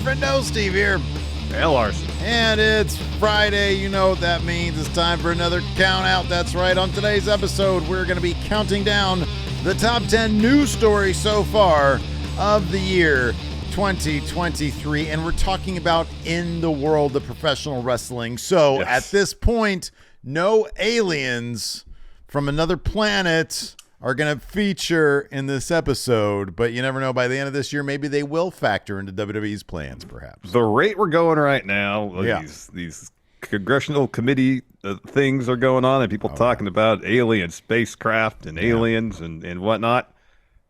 Friendo, Steve here. Hey, Larson. And it's Friday. You know what that means. It's time for another count out. That's right. On today's episode, we're going to be counting down the top 10 news stories so far of the year 2023. And we're talking about in the world of professional wrestling. So At this point, no aliens from another planet are going to feature in this episode, but you never know. By the end of this year, maybe they will factor into WWE's plans, perhaps. The rate we're going right now, these congressional committee things are going on, and people talking about alien spacecraft and aliens and whatnot.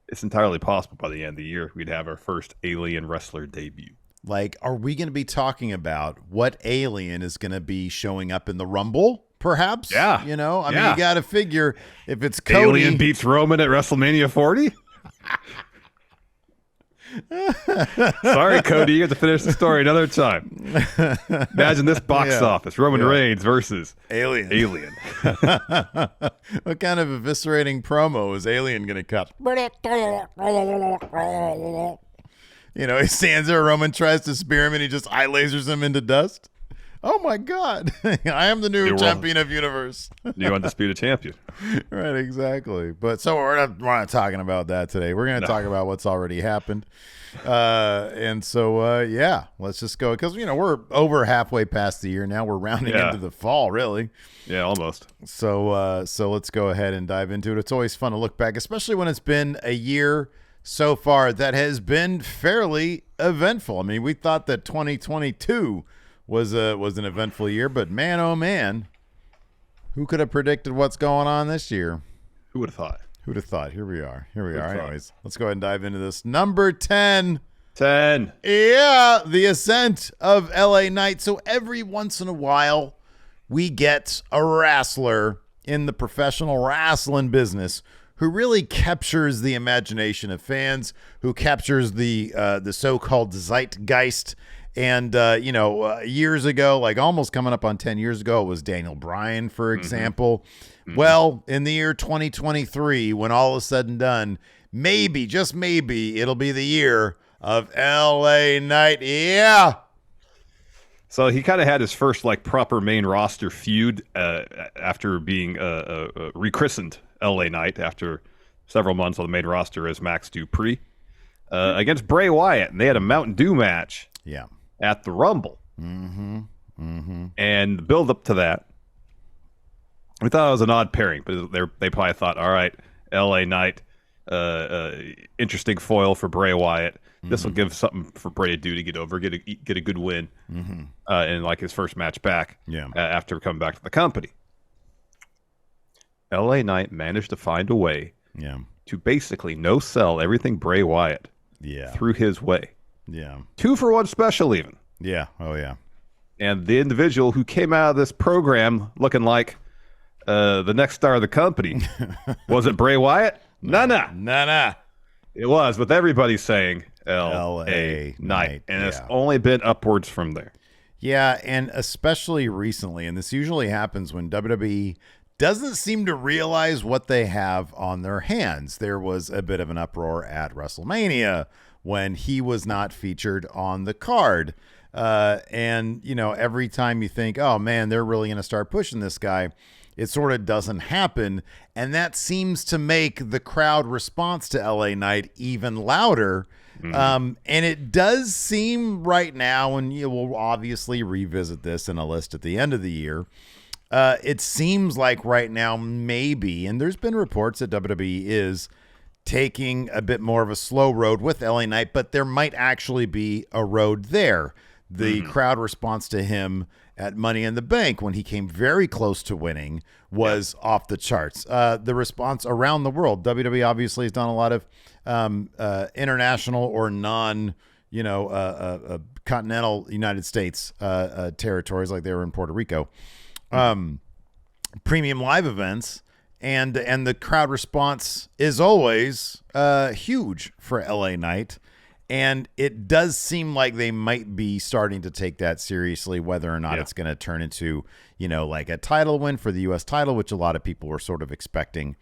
It's entirely possible by the end of the year we'd have our first alien wrestler debut. Like, are we going to be talking about what alien is going to be showing up in the Rumble? Perhaps. Yeah. You know, I mean, you got to figure if it's Cody. Alien beats Roman at WrestleMania 40? Sorry, Cody. You have to finish the story another time. Imagine this box office. Roman Reigns versus Alien. What kind of eviscerating promo is Alien going to cut? You know, he stands there, Roman tries to spear him, and he just eye lasers him into dust. Oh my God! I am the new champion of universe. New undisputed champion. Right, exactly. But so we're not talking about that today. We're going to talk about what's already happened. And so let's just go because we're over halfway past the year now. We're rounding into the fall, really. Yeah, almost. So let's go ahead and dive into it. It's always fun to look back, especially when it's been a year so far that has been fairly eventful. I mean, we thought that 2022 was an eventful year, but man, oh man, who could have predicted what's going on this year? Who would have thought? Who'd have thought? Here we are. Anyways, let's go ahead and dive into this. Number 10. 10. Yeah, the ascent of LA Knight. So every once in a while, we get a wrestler in the professional wrestling business who really captures the imagination of fans, who captures the so-called zeitgeist. And, years ago, like almost coming up on 10 years ago, it was Daniel Bryan, for example. Mm-hmm. Well, in the year 2023, when all is said and done, maybe, just maybe, it'll be the year of LA Knight. Yeah. So he kind of had his first proper main roster feud after being rechristened LA Knight after several months on the main roster as Max Dupree against Bray Wyatt. And they had a Mountain Dew match. Yeah. At the Rumble. Mm-hmm. Mm-hmm. And the build up to that, we thought it was an odd pairing, but they probably thought, all right, LA Knight, interesting foil for Bray Wyatt. Mm-hmm. This will give something for Bray to do to get over, get a good win in his first match back after coming back to the company. LA Knight managed to find a way to basically no-sell everything Bray Wyatt through his way. Yeah. 2-for-1 special even. Yeah. Oh, yeah. And the individual who came out of this program looking like the next star of the company, was it Bray Wyatt? Nah. It was, with everybody saying L.A. Knight. And it's only been upwards from there. Yeah, and especially recently, and this usually happens when WWE doesn't seem to realize what they have on their hands. There was a bit of an uproar at WrestleMania when he was not featured on the card. And, every time you think, oh, man, they're really going to start pushing this guy, it sort of doesn't happen. And that seems to make the crowd response to LA Knight even louder. Mm-hmm. And it does seem right now, and you will obviously revisit this in a list at the end of the year, it seems like right now maybe, and there's been reports that WWE is taking a bit more of a slow road with LA Knight, but there might actually be a road there. The crowd response to him at Money in the Bank when he came very close to winning was off the charts. The response around the world, WWE obviously has done a lot of international or non, continental United States territories, like they were in Puerto Rico, premium live events. And the crowd response is always huge for LA Knight. And it does seem like they might be starting to take that seriously, whether or not it's going to turn into, like a title win for the U.S. title, which a lot of people were sort of expecting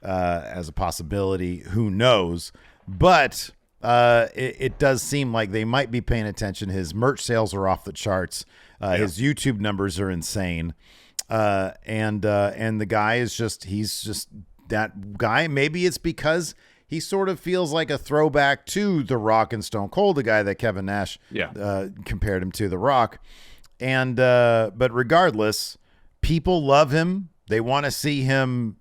as a possibility. Who knows? But it does seem like they might be paying attention. His merch sales are off the charts. His YouTube numbers are insane. And the guy is he's just that guy. Maybe it's because he sort of feels like a throwback to The Rock and Stone Cold, the guy that Kevin Nash compared him to, The Rock. And but regardless, people love him. They want to see him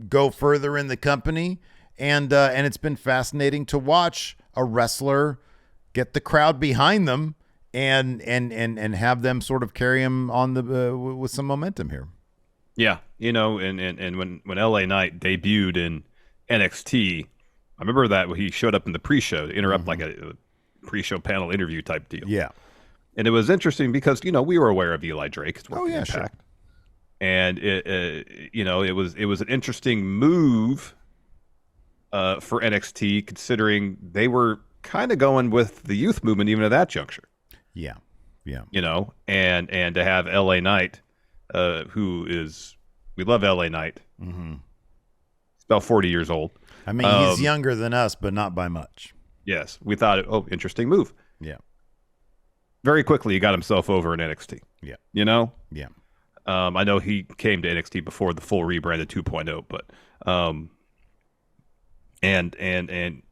go further in the company. And it's been fascinating to watch a wrestler get the crowd behind them and have them sort of carry him on with some momentum here. Yeah, and when LA Knight debuted in NXT, I remember that he showed up in the pre-show to interrupt like a pre-show panel interview type deal. Yeah, and it was interesting because we were aware of Eli Drake. Impact. Sure. And it was an interesting move for NXT, considering they were kind of going with the youth movement even at that juncture. Yeah. And to have LA Knight, we love LA Knight. Mm-hmm. He's about 40 years old. I mean, he's younger than us, but not by much. Yes, we thought, interesting move. Yeah. Very quickly, he got himself over in NXT. Yeah. Yeah. I know he came to NXT before the full rebrand of 2.0, but and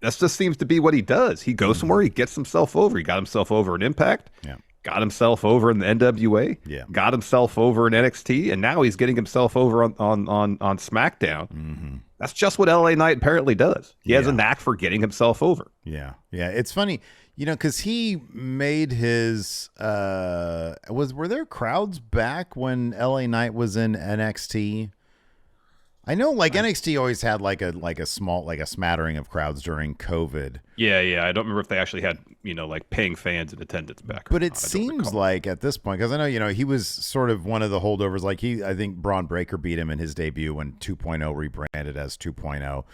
that just seems to be what he does. He goes somewhere, he gets himself over. He got himself over in Impact. Yeah. Got himself over in the NWA. Yeah. Got himself over in NXT, and now he's getting himself over on SmackDown. Mm-hmm. That's just what LA Knight apparently does. He has a knack for getting himself over. Yeah. Yeah. It's funny, because he made his were there crowds back when LA Knight was in NXT? I know NXT always had like a small, like a smattering of crowds during COVID. Yeah. I don't remember if they actually had, paying fans in attendance back. But it seems like at this point, because I know, he was sort of one of the holdovers. I think Braun Breaker beat him in his debut when 2.0 rebranded as 2.0.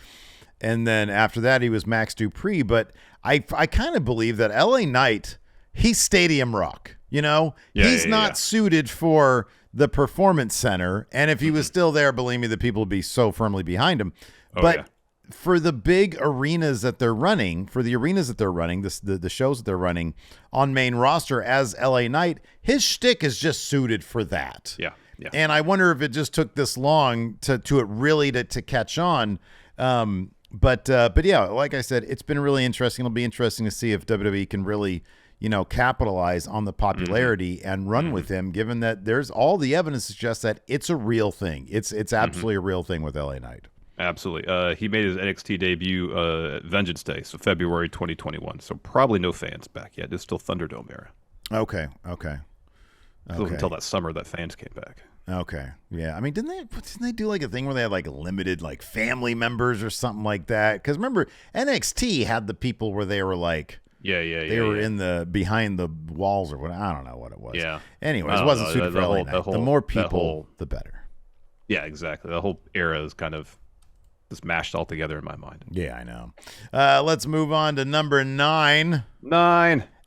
And then after that, he was Max Dupree. But I kind of believe that LA Knight, he's stadium rock, he's not suited for the Performance Center. And if he was still there, believe me, the people would be so firmly behind him. For the big arenas that they're running, the shows that they're running on main roster as LA Knight, his shtick is just suited for that. Yeah. And I wonder if it just took this long to it really to catch on. But yeah, like I said, it's been really interesting. It'll be interesting to see if WWE can really, capitalize on the popularity and run with him, given that there's all the evidence suggests that it's a real thing. It's absolutely a real thing with LA Knight. Absolutely. He made his NXT debut Vengeance Day, so February 2021. So probably no fans back yet. It's still Thunderdome era. Okay. Until that summer that fans came back. Okay. Yeah. I mean, didn't they do like a thing where they had like limited like family members or something like that? Because remember, NXT had the people where they were like, they were in the behind the walls or what. I don't know what it was. Yeah. Anyways, it wasn't suited for LA Knight. The more people, the better. Yeah, exactly. The whole era is kind of just mashed all together in my mind. Yeah, I know. Let's move on to number 9.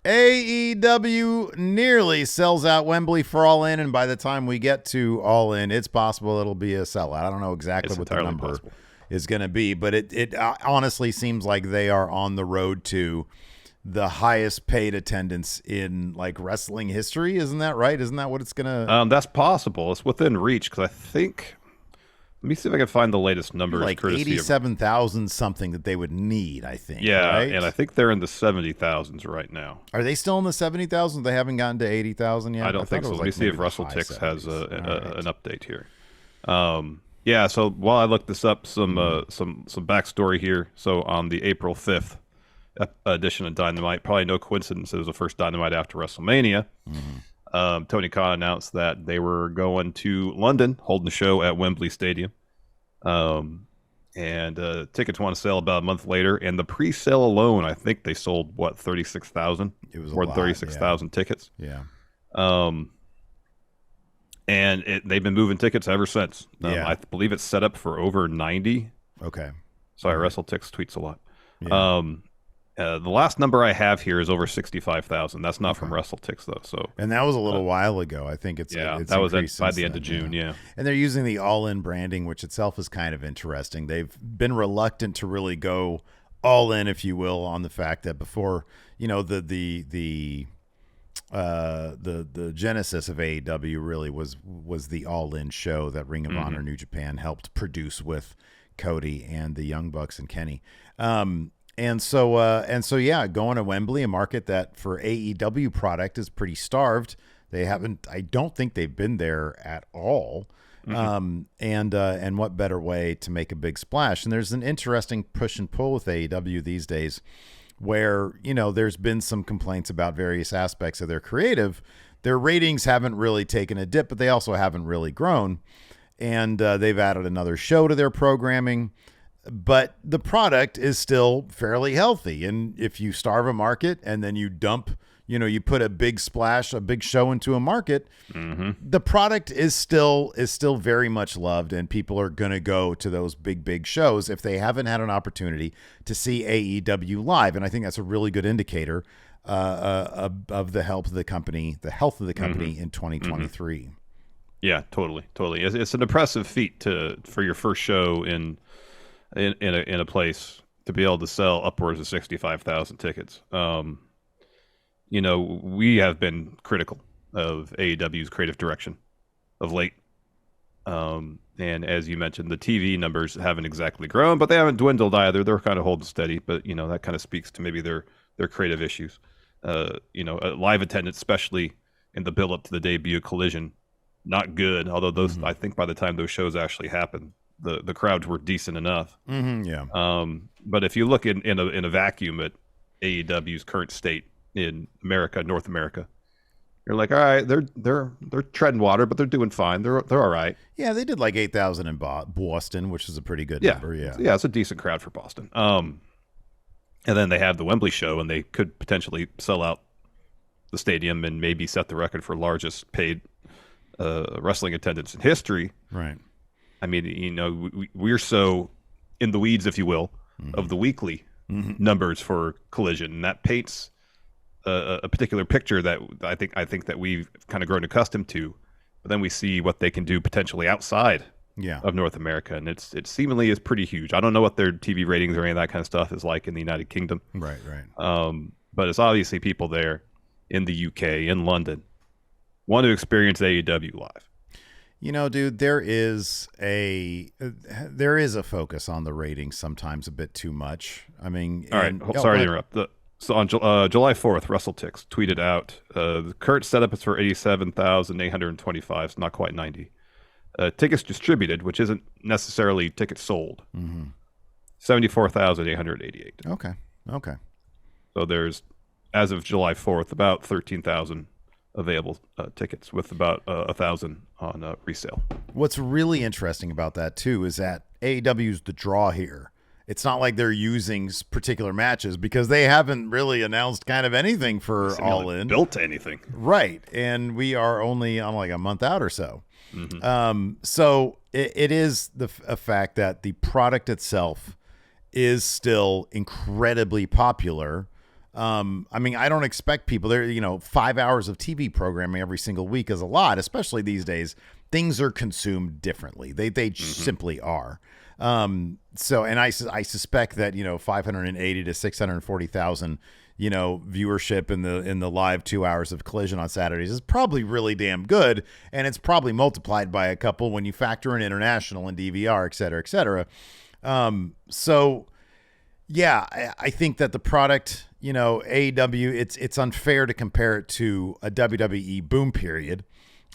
AEW nearly sells out Wembley for All In, and by the time we get to All In, it's possible it'll be a sellout. I don't know exactly what the number is going to be, but it honestly seems like they are on the road to the highest paid attendance in like wrestling history. Isn't that right? Isn't that what it's going to? That's possible. It's within reach because I think. Let me see if I can find the latest numbers. Like 87,000 something that they would need, I think. Yeah, right? And I think they're in the 70,000s right now. Are they still in the 70,000? They haven't gotten to 80,000 yet? I don't think so. Let me see if WrestleTix has an update here. Yeah, so while I look this up, some backstory here. So on the April 5th edition of Dynamite, probably no coincidence it was the first Dynamite after WrestleMania. Tony Khan announced that they were going to London, holding the show at Wembley Stadium. And tickets went on sale about a month later. And the pre-sale alone, I think they sold, 36,000? It was more than 36,000 tickets. Yeah. And they've been moving tickets ever since. I believe it's set up for over 90. Okay. Sorry, WrestleTix tweets a lot. Yeah. The last number I have here is over 65,000. That's not from WrestleTix though. And that was a little while ago. I think it's that was by the end of June. Yeah. And they're using the all-in branding, which itself is kind of interesting. They've been reluctant to really go all in, if you will, on the fact that before, you know, the genesis of AEW really was the all in show that Ring of Honor New Japan helped produce with Cody and the Young Bucks and Kenny. And so yeah, going to Wembley, a market that for AEW product is pretty starved. I don't think they've been there at all. And what better way to make a big splash? And there's an interesting push and pull with AEW these days where, you know, there's been some complaints about various aspects of their creative. Their ratings haven't really taken a dip, but they also haven't really grown. And they've added another show to their programming, but the product is still fairly healthy. And if you starve a market and then you dump, you know, you put a big splash, a big show into a market, the product is still very much loved, and people are going to go to those big shows if they haven't had an opportunity to see AEW live. And I think that's a really good indicator of the health of the company, in 2023. Yeah, totally. It's an impressive feat for your first show in a place to be able to sell upwards of 65,000 tickets. You know, we have been critical of AEW's creative direction of late. And as you mentioned, the TV numbers haven't exactly grown, but they haven't dwindled either. They're kind of holding steady, but, you know, that kind of speaks to maybe their creative issues. You know, live attendance, especially in the build-up to the debut of Collision, not good. Although those, I think by the time those shows actually happened, the crowds were decent enough. Yeah. But if you look in a vacuum at AEW's current state in America, North America, you're like, all right, they're treading water, but they're doing fine. They're all right. Yeah, they did like 8,000 in Boston, which is a pretty good number. Yeah, it's a decent crowd for Boston. And then they have the Wembley show, and they could potentially sell out the stadium and maybe set the record for largest paid wrestling attendance in history. Right. I mean, you know, we're so in the weeds, if you will, of the weekly numbers for Collision, and that paints a particular picture that I think that we've kind of grown accustomed to. But then we see what they can do potentially outside of North America, and it seemingly is pretty huge. I don't know what their TV ratings or any of that kind of stuff is like in the United Kingdom. Right. But it's obviously people there in the UK, in London, want to experience AEW live. You know, dude, there is a focus on the ratings sometimes a bit too much. I mean, all right, sorry to interrupt. So on July 4th, WrestleTix tweeted out, the current setup is for 87,825, so not quite 90. Tickets distributed, which isn't necessarily tickets sold, 74,888. Okay. So there's, as of July 4th, about 13,000 available tickets, with about 1,000 on resale. What's really interesting about that, too, is that AEW's the draw here. It's not like they're using particular matches, because they haven't really announced kind of anything for All In. Built anything. Right. And we are only on like a month out or so. So it is a fact that the product itself is still incredibly popular. I mean, I don't expect people there, 5 hours of TV programming every single week is a lot, especially these days. Things are consumed differently. They simply are. So, and I suspect that, 580 to 640,000, viewership in the live 2 hours of Collision on Saturdays is probably really damn good. And it's probably multiplied by a couple when you factor in international and DVR, et cetera, et cetera. So yeah, I think that the product, AEW, it's unfair to compare it to a WWE boom period.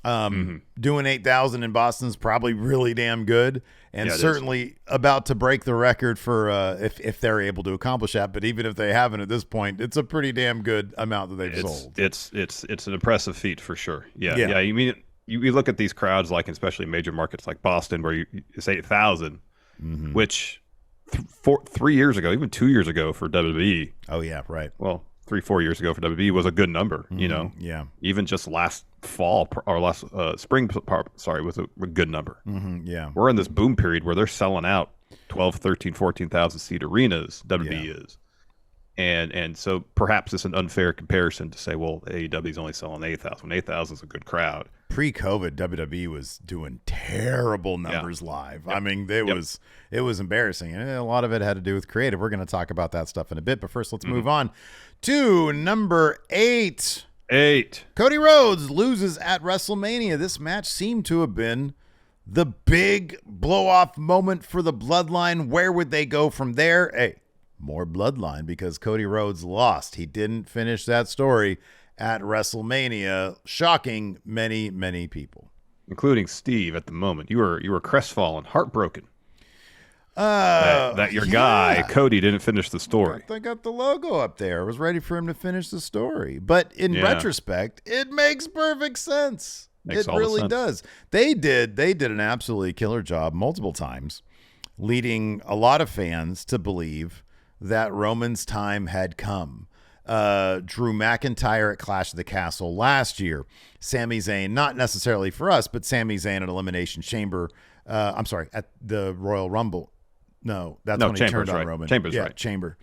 Doing 8,000 in Boston is probably really damn good, and certainly about to break the record for if they're able to accomplish that. But even if they haven't at this point, it's a pretty damn good amount that they've sold. It's an impressive feat for sure. Yeah. You mean you look at these crowds, like especially major markets like Boston, where it's 8,000, which 3 years ago, even 2 years ago for WWE. Oh yeah, right. Well, 3-4 years ago for WWE was a good number. Yeah. Even just last fall or last spring, was a good number. Yeah. We're in this boom period where they're selling out 12, 13, 14,000 seat arenas. WWE is. And so perhaps it's an unfair comparison to say, well, AEW is only selling 8,000. 8,000 is a good crowd. pre-COVID, WWE was doing terrible numbers live. Yep. I mean, it was embarrassing, and a lot of it had to do with creative. We're going to talk about that stuff in a bit, but first, let's move on to number 8. Cody Rhodes loses at WrestleMania. This match seemed to have been the big blow-off moment for the Bloodline. Where would they go from there? Hey, more Bloodline, because Cody Rhodes lost. He didn't finish that story at WrestleMania, shocking many, many people, including Steve. At the moment, you were crestfallen, heartbroken that your guy Cody didn't finish the story. I got the logo up there. I was ready for him to finish the story, but in retrospect, it makes perfect sense. It really does. They did an absolutely killer job multiple times, leading a lot of fans to believe that Roman's time had come. Drew McIntyre at Clash of the Castle last year. Sami Zayn, not necessarily for us, but Sami Zayn at Elimination Chamber. At the Royal Rumble. No, when he turned on Roman. Chamber's right. Chamber.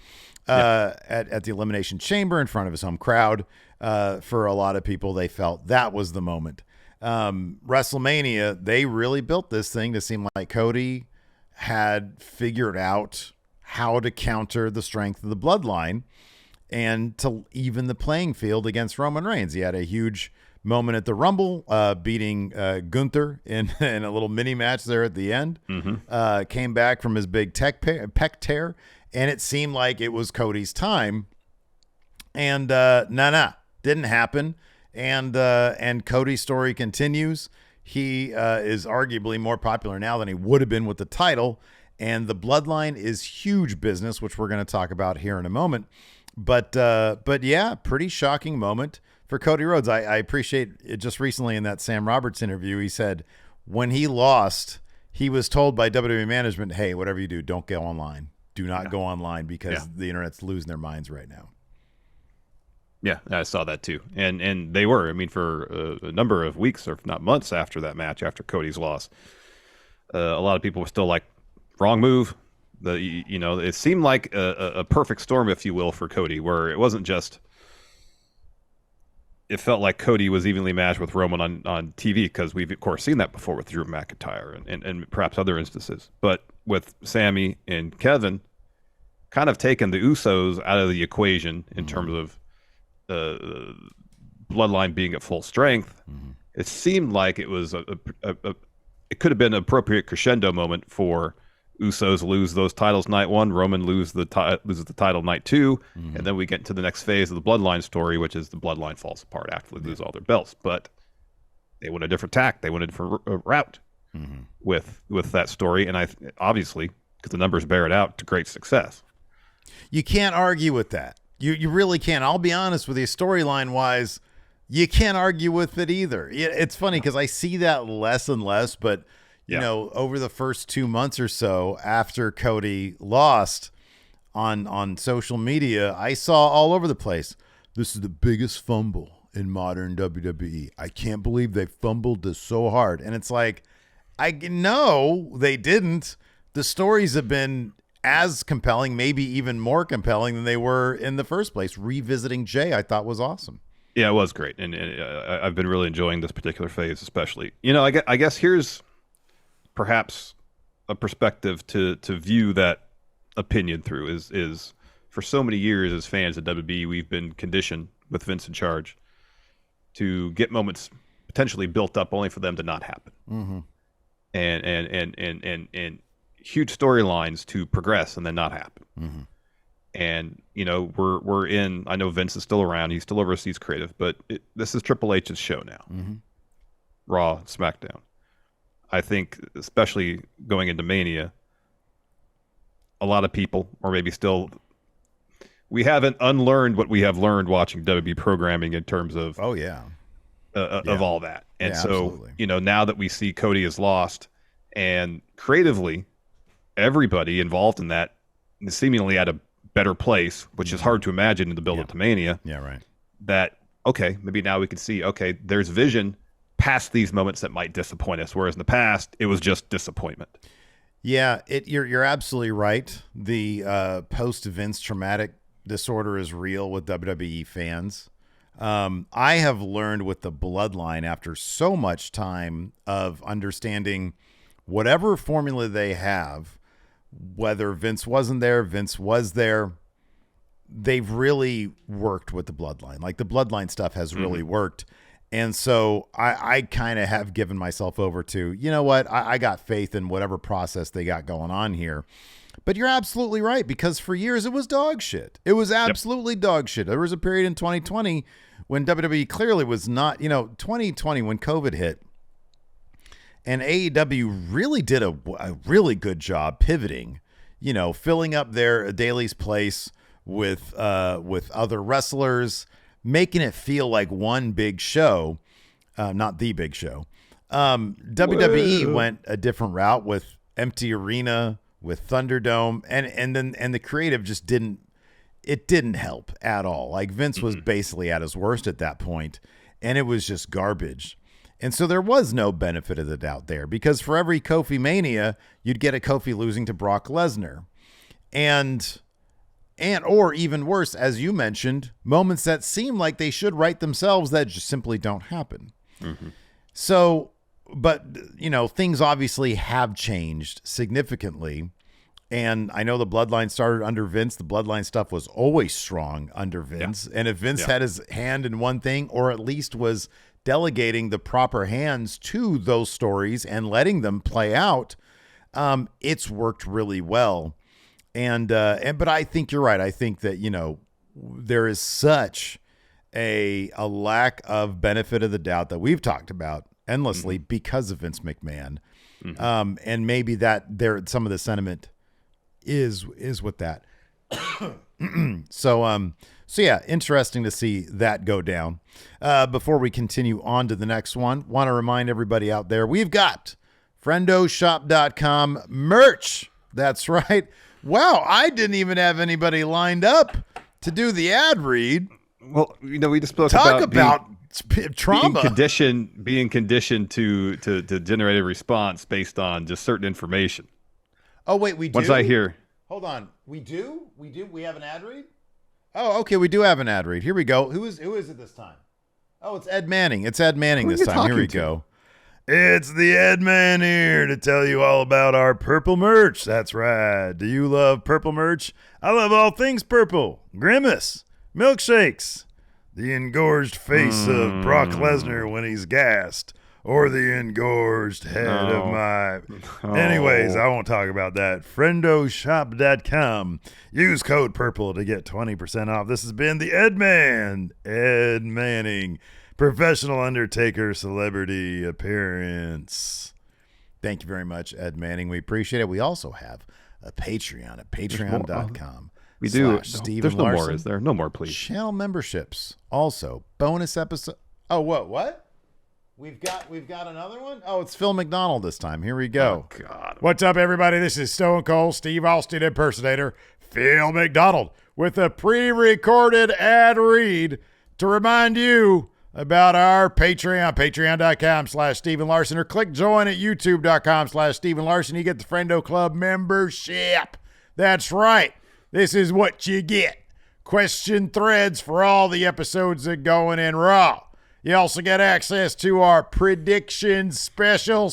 At the Elimination Chamber in front of his home crowd. For a lot of people, they felt that was the moment. WrestleMania, they really built this thing to seem like Cody had figured out how to counter the strength of the Bloodline and to even the playing field against Roman Reigns. He had a huge moment at the Rumble, beating Gunther in a little mini match there at the end. Came back from his big pec tear, and it seemed like it was Cody's time. And didn't happen. And Cody's story continues. He is arguably more popular now than he would have been with the title. And the Bloodline is huge business, which we're going to talk about here in a moment. But yeah, pretty shocking moment for Cody Rhodes. I appreciate it. Just recently in that Sam Roberts interview, he said when he lost, he was told by WWE management, hey, whatever you do, don't go online. Do not go online because the internet's losing their minds right now. Yeah, I saw that too. And they were. I mean, for a number of weeks, or if not months after that match, after Cody's loss, a lot of people were still like, wrong move. It seemed like a perfect storm, if you will, for Cody, where it wasn't just. It felt like Cody was evenly matched with Roman on TV, because we've of course seen that before with Drew McIntyre and perhaps other instances. But with Sami and Kevin, kind of taking the Usos out of the equation in terms of Bloodline being at full strength, it seemed like it was it could have been an appropriate crescendo moment for Usos lose those titles night 1, Roman loses the title night 2, and then we get into the next phase of the Bloodline story, which is the Bloodline falls apart after they lose all their belts. But they went a different tack, they went a different route with that story, and obviously, because the numbers bear it out, to great success. You can't argue with that. You really can't. I'll be honest with you, storyline wise, you can't argue with it either. It's funny because I see that less and less, but you know, over the first 2 months or so after Cody lost on social media, I saw all over the place, this is the biggest fumble in modern WWE. I can't believe they fumbled this so hard. And it's like, I know they didn't. The stories have been as compelling, maybe even more compelling than they were in the first place. Revisiting Jay, I thought was awesome. Yeah, it was great. And I've been really enjoying this particular phase, especially. You know, I guess here's perhaps a perspective to view that opinion through is for so many years as fans of WWE, we've been conditioned with Vince in charge to get moments potentially built up only for them to not happen. And huge storylines to progress and then not happen. And, you know, we're in, I know Vince is still around, he still oversees creative, but this is Triple H's show now. Raw, SmackDown. I think, especially going into Mania, a lot of people, or maybe still, we haven't unlearned what we have learned watching WWE programming in terms of of all that. And so, absolutely. You know, now that we see Cody is lost, and creatively, everybody involved in that is seemingly at a better place, which is hard to imagine in the build up to Mania. Yeah, right. That, okay, maybe now we can see, okay, there's vision past these moments that might disappoint us, whereas in the past it was just disappointment. Yeah, you're absolutely right. The post Vince traumatic disorder is real with WWE fans. I have learned with the bloodline after so much time of understanding whatever formula they have, whether Vince wasn't there, Vince was there, they've really worked with the bloodline. Like the bloodline stuff has really worked. And so I kind of have given myself over to, you know what? I got faith in whatever process they got going on here. But you're absolutely right, because for years it was dog shit. It was absolutely dog shit. There was a period in 2020 when WWE clearly was not, 2020 when COVID hit, and AEW really did a really good job pivoting, filling up their Daily's place with other wrestlers, making it feel like one big show, not the big show. WWE went a different route with empty arena, with Thunderdome, and the creative just didn't help at all. Like Vince was basically at his worst at that point, and it was just garbage. And so there was no benefit of the doubt there, because for every Kofi Mania, you'd get a Kofi losing to Brock Lesnar. And or even worse, as you mentioned, moments that seem like they should right themselves that just simply don't happen. So, but, things obviously have changed significantly. And I know the bloodline started under Vince. The bloodline stuff was always strong under Vince. Yeah. And if Vince had his hand in one thing, or at least was delegating the proper hands to those stories and letting them play out, it's worked really well. But I think you're right. I think that, there is such a lack of benefit of the doubt that we've talked about endlessly because of Vince McMahon. And maybe that some of the sentiment is with that. So yeah, interesting to see that go down. Before we continue on to the next one, want to remind everybody out there, we've got friendoshop.com merch. That's right. Wow, I didn't even have anybody lined up to do the ad read. Well, we just spoke about trauma, being conditioned to generate a response based on just certain information. Oh wait, we do. Once I hear, hold on, we do. We have an ad read. Oh, okay, we do have an ad read. Here we go. Who is it this time? Oh, it's Ed Manning. It's Ed Manning this time. Here we go. It's the Ed Man here to tell you all about our purple merch. That's right. Do you love purple merch? I love all things purple. Grimace, milkshakes, the engorged face of Brock Lesnar when he's gassed, or the engorged head of my... Anyways, I won't talk about that. Friendoshop.com. Use code PURPLE to get 20% off. This has been the Ed Man, Ed Manning. Professional Undertaker celebrity appearance. Thank you very much, Ed Manning. We appreciate it. We also have a Patreon at patreon.com. We do. There's no more, is there? No more, please. Channel memberships. Also, bonus episode. Oh, what? We've got another one? Oh, it's Phil McDonald this time. Here we go. Oh, God. What's up, everybody? This is Stone Cold Steve Austin impersonator Phil McDonald with a pre-recorded ad read to remind you about our Patreon, patreon.com/Stephen Larson, or click join at youtube.com/Stephen Larson. You get the Friendo Club membership. That's right. This is what you get. Question threads for all the episodes that going in Raw. You also get access to our prediction special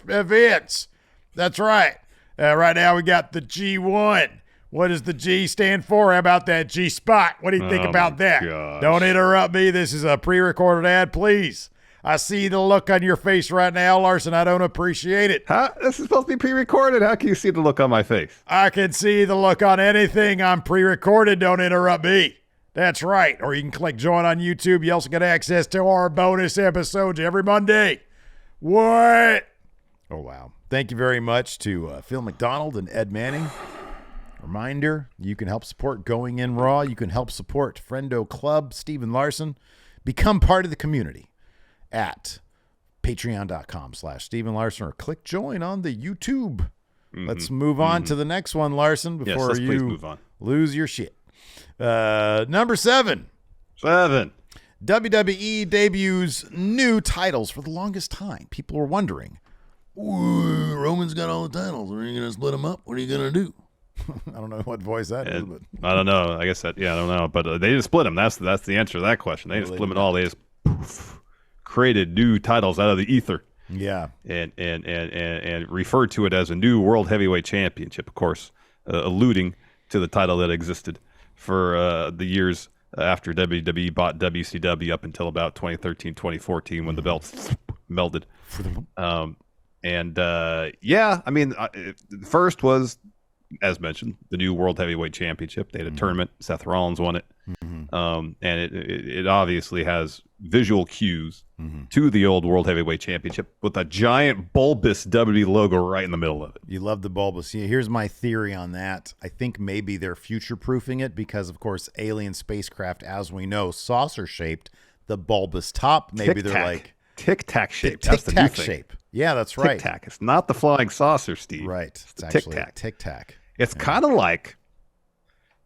events. That's right. Right now we got the G1. What does the G stand for? How about that G-spot? What do you think about that? Gosh. Don't interrupt me. This is a pre-recorded ad, please. I see the look on your face right now, Larson. I don't appreciate it. This is supposed to be pre-recorded. How can you see the look on my face? I can see the look on anything. I'm pre-recorded. Don't interrupt me. That's right. Or you can click join on YouTube. You also get access to our bonus episodes every Monday. What? Oh, wow. Thank you very much to Phil McDonald and Ed Manning. Reminder, you can help support Going In Raw. You can help support Friendo Club, Stephen Larson. Become part of the community at patreon.com/Stephen Larson, or click join on the YouTube. Let's move on to the next one, Larson, before please move on. Lose your shit. Number 7. WWE debuts new titles for the longest time. People were wondering, Roman's got all the titles. Are you going to split them up? What are you going to do? I don't know what voice that is, but I don't know. I guess I don't know. But they just split them. That's the answer to that question. They just split them all. They just created new titles out of the ether. Yeah. And referred to it as a new World Heavyweight Championship, of course, alluding to the title that existed for the years after WWE bought WCW up until about 2013, 2014 when the belts melded. I mean, first was, as mentioned, the new World Heavyweight Championship. They had a tournament. Seth Rollins won it. And it obviously has visual cues to the old World Heavyweight Championship with a giant bulbous WWE logo right in the middle of it. You love the bulbous. Yeah, here's my theory on that. I think maybe they're future-proofing it because, of course, alien spacecraft, as we know, saucer-shaped, the bulbous top. Maybe they're like... Tic-tac shape. That's the new shape. Yeah, that's right. Tic-tac. It's not the flying saucer, Steve. Right. It's actually tic-tac. Tic-tac. It's kind of like,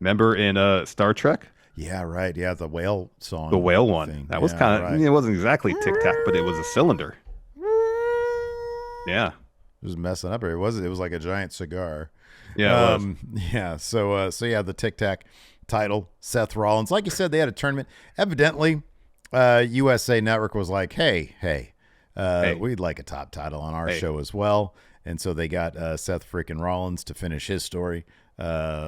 remember in Star Trek? Yeah, right. Yeah, the whale song. The whale one. Thing. That was kind of, right. It wasn't exactly tic-tac, but it was a cylinder. Yeah. It was messing up. It was like a giant cigar. Yeah, it was. Yeah, so yeah, the tic-tac title, Seth Rollins. Like you said, they had a tournament. Evidently, USA Network was like, hey, we'd like a top title on our show as well. And so they got Seth freaking Rollins to finish his story,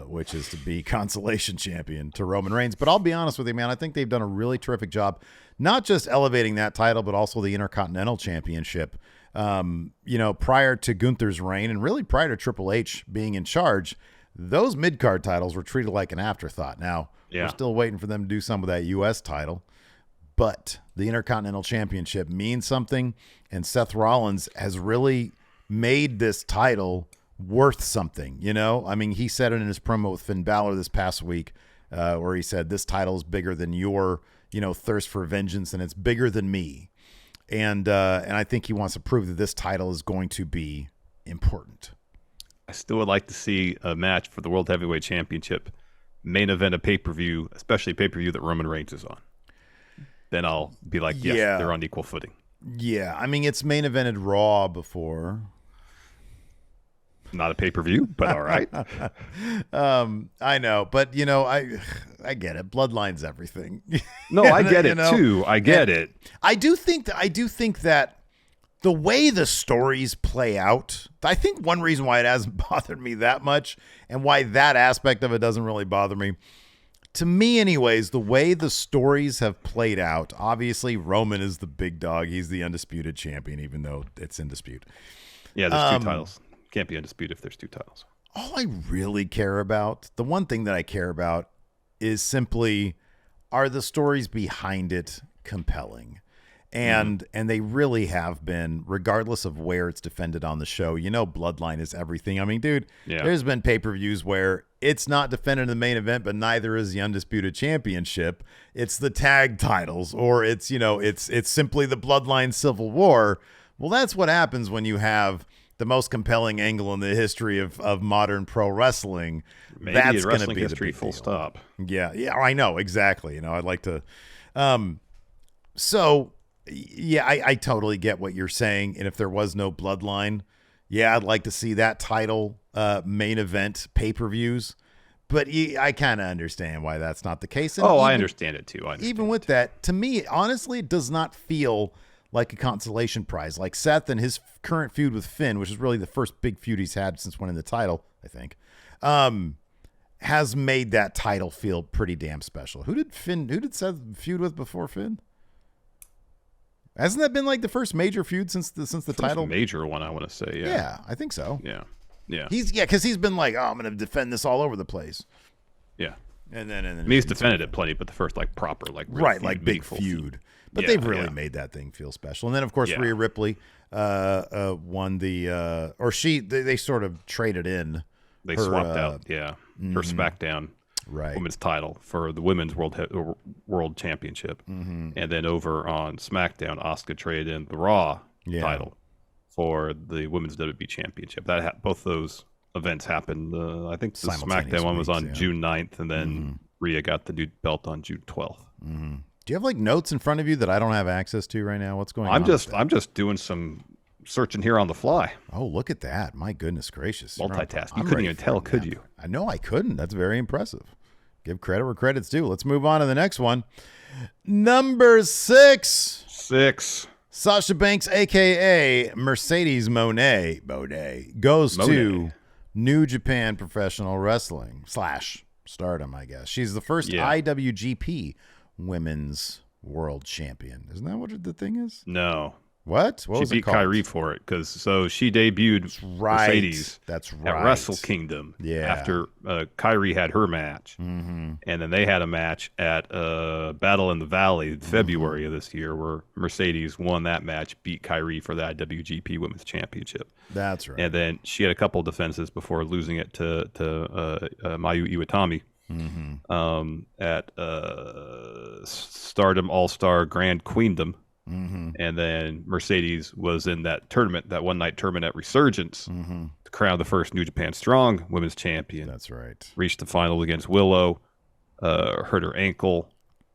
which is to be consolation champion to Roman Reigns. But I'll be honest with you, man, I think they've done a really terrific job, not just elevating that title, but also the Intercontinental Championship. Prior to Gunther's reign and really prior to Triple H being in charge, those mid-card titles were treated like an afterthought. Now, we're still waiting for them to do some with that U.S. title. But the Intercontinental Championship means something, and Seth Rollins has really made this title worth something. I mean, he said it in his promo with Finn Balor this past week, where he said, this title is bigger than your, thirst for vengeance, and it's bigger than me. And I think he wants to prove that this title is going to be important. I still would like to see a match for the World Heavyweight Championship, main event, a pay-per-view, especially pay-per-view that Roman Reigns is on. Then I'll be like, yes, they're on equal footing. Yeah, I mean, it's main evented Raw before. Not a pay-per-view, but all right. I know, but I get it. Bloodline's everything. No, I get it too. I get it. I do think that the way the stories play out, I think one reason why it hasn't bothered me that much and why that aspect of it doesn't really bother me, to me anyways, the way the stories have played out, obviously Roman is the big dog. He's the undisputed champion, even though it's in dispute. Yeah, there's two titles. Can't be undisputed if there's two titles. All I really care about, the one thing that I care about is simply, are the stories behind it compelling? And they really have been, regardless of where it's defended on the show. Bloodline is everything. I mean, dude, there's been pay-per-views where it's not defended in the main event, but neither is the Undisputed Championship. It's the tag titles, or it's simply the Bloodline Civil War. Well, that's what happens when you have the most compelling angle in the history of modern pro wrestling. Maybe that's going to be history, full stop. Yeah, I know, exactly. I'd like to. So, yeah, I totally get what you're saying. And if there was no Bloodline, yeah, I'd like to see that title main event pay-per-views. But I kind of understand why that's not the case. And I understand it too. Even with that, to me, honestly, it does not feel like a consolation prize. Like Seth and his current feud with Finn, which is really the first big feud he's had since winning the title, I think, has made that title feel pretty damn special. Who did Seth feud with before Finn? Hasn't that been like the first major feud since the title? Major one, I want to say. Yeah, I think so. Yeah. Because he's been like, I'm going to defend this all over the place. Yeah. And then he's defended it plenty, but the first proper big feud. But they've really made that thing feel special. And then of course Rhea Ripley won they sort of traded in. They swapped out her SmackDown women's title for the women's world championship, and then over on SmackDown, Asuka traded in the Raw title for the women's WWE championship. Both those events happened. I think the SmackDown one was on June 9th, and then Rhea got the new belt on June 12th. Do you have notes in front of you that I don't have access to right now? What's going on? I'm just doing some searching here on the fly. Oh, look at that. My goodness gracious. Multitask. You couldn't even tell, could you? I know I couldn't. That's very impressive. Give credit where credit's due. Let's move on to the next one. Number 6. 6. Sasha Banks, a.k.a. Mercedes MONE, goes to New Japan Professional Wrestling / Stardom, I guess. She's the first IWGP Women's World Champion. Isn't that what the thing is? No. What she beat Kyrie for it so she debuted Mercedes at Wrestle Kingdom after Kyrie had her match. And then they had a match at Battle in the Valley in February of this year where Mercedes won that match, beat Kyrie for the IWGP Women's Championship. That's right. And then she had a couple defenses before losing it to Mayu Iwatani at Stardom All-Star Grand Queendom. And then Mercedes was in that tournament, that one-night tournament at Resurgence, to crown the first New Japan Strong Women's Champion. That's right. Reached the finals against Willow, hurt her ankle,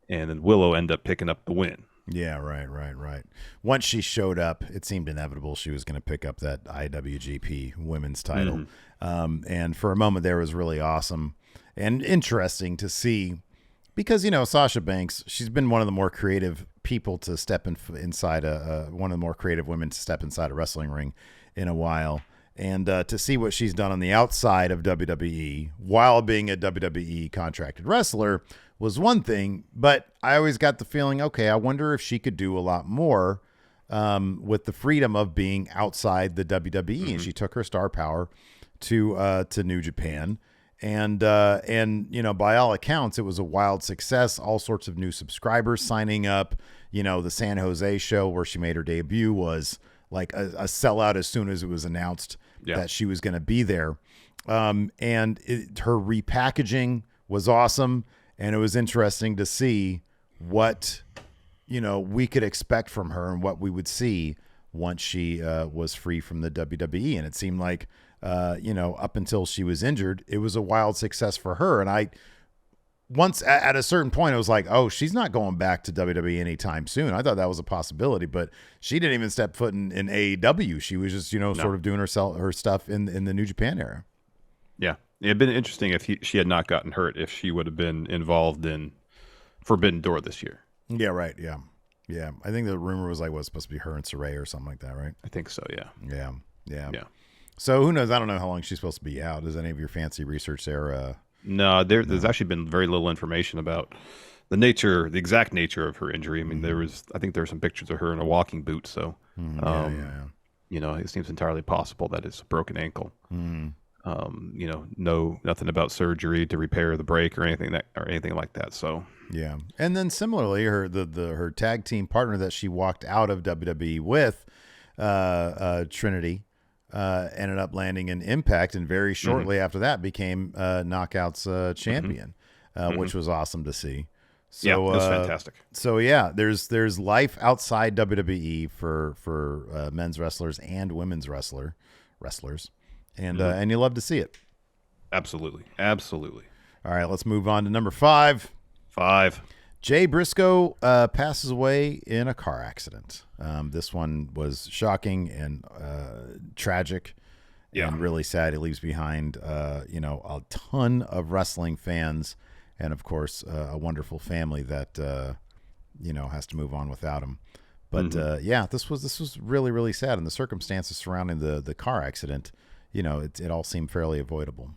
and then Willow ended up picking up the win. Yeah, right. Once she showed up, it seemed inevitable she was going to pick up that IWGP Women's title. And for a moment there, it was really awesome and interesting to see. Because, Sasha Banks, she's been one of the more creative people to step inside one of the more creative women to step inside a wrestling ring in a while. And to see what she's done on the outside of WWE while being a WWE contracted wrestler was one thing. But I always got the feeling, okay, I wonder if she could do a lot more with the freedom of being outside the WWE. And she took her star power to New Japan. And by all accounts, it was a wild success. All sorts of new subscribers signing up. The San Jose show where she made her debut was like a sellout as soon as it was announced that she was going to be there. Her repackaging was awesome. And it was interesting to see what, we could expect from her and what we would see once she was free from the WWE. And it seemed like, up until she was injured, it was a wild success for her. And once at a certain point, I was like, oh, she's not going back to WWE anytime soon. I thought that was a possibility, but she didn't even step foot in AEW. She was just, sort of doing her stuff in the New Japan era. Yeah. It'd been interesting if she had not gotten hurt, if she would have been involved in Forbidden Door this year. Yeah, right. Yeah. Yeah. I think the rumor was like, supposed to be her and Saray or something like that, right? I think so, yeah. Yeah. So who knows? I don't know how long she's supposed to be out. Is any of your fancy research there? No, there's actually been very little information about the exact nature of her injury. I mean, I think there were some pictures of her in a walking boot. So, it seems entirely possible that it's a broken ankle. Nothing about surgery to repair the break or anything like that. So, yeah. And then similarly, her tag team partner that she walked out of WWE with, Trinity, ended up landing in Impact, and very shortly after that became Knockouts champion, which was awesome to see. So, yeah, it was fantastic. So yeah, there's life outside WWE for men's wrestlers and women's wrestlers, and you love to see it. Absolutely. All right, let's move on to number 5. Jay Briscoe passes away in a car accident. This one was shocking and tragic and really sad. He leaves behind, a ton of wrestling fans and, of course, a wonderful family that, has to move on without him. But, this was really, really sad. And the circumstances surrounding the car accident, it all seemed fairly avoidable.